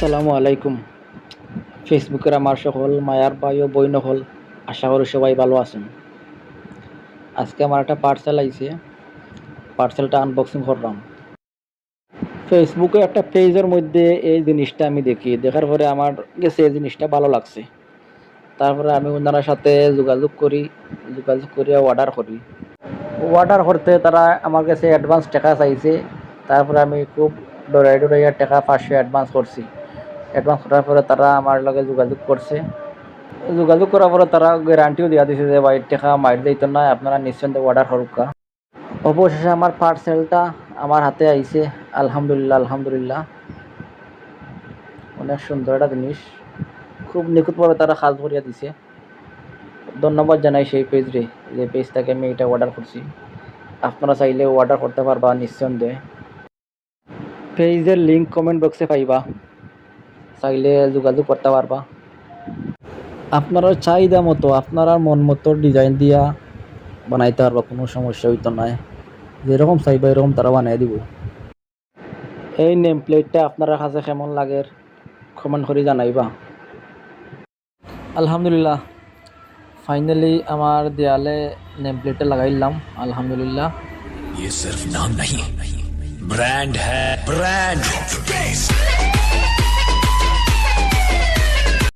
আসসালামু আলাইকুম। ফেসবুকের আমার সকল মায়ার ভাই ও বইন হল, আশা করি সবাই ভালো আছেন। আজকে আমার একটা পার্সেল আইছে, পার্সেলটা আনবক্সিং করলাম। ফেসবুকে একটা পেজের মধ্যে এই জিনিসটা আমি দেখি, দেখার পরে আমার কাছে এই জিনিসটা ভালো লাগছে। তারপরে আমি ওনার সাথে যোগাযোগ করে অর্ডার করি। অর্ডার করতে তারা আমার কাছে অ্যাডভান্স টাকা চাইছে। তারপরে আমি খুব ডরাইয়া টাকা 500 অ্যাডভান্স করছি। অ্যাডভান্স করার পরে তারা আমার লগে যোগাযোগ করছে। যোগাযোগ করার পরে তারা গ্যারান্টিও দিয়া দিছে যে ভাই টাকা মাইর দিত না, আপনারা নিশ্চিন্তে অর্ডার করুকা। অবশেষে আমার পার্সেলটা আমার হাতে আইছে। আলহামদুলিল্লাহ আলহামদুলিল্লাহ, অনেক সুন্দর একটা জিনিস, খুব নিখুঁতভাবে তারা কাজ করিয়া দিছে। ধন্যবাদ জানাই সেই পেজরে, যে পেজ থেকে আমি এটা অর্ডার করছি। আপনারা চাইলে অর্ডার করতে পারবা নিঃসন্দেহে। পেজের লিঙ্ক কমেন্ট বক্সে পাইবা, চাইলে যোগাযোগ করতে পারবা। আপনারা চাহিদা মতো, আপনারা মন মতো ডিজাইন দিয়া বানাইতে পারবা, কোনো সমস্যা হইতো নাই। যেরকম চাইবা এরকম তারা বানাই দিব। এই নেম প্লেটটা আপনারা কাছে কেমন লাগে কমেন্ট করে জানাইবা। আলহামদুলিল্লাহ, ফাইনালি আমার দেয়ালে নেম প্লেটটা লাগাইলাম। আলহামদুলিল্লাহ। ये सिर्फ नाम नहीं, ब्रांड है, ब्रांड।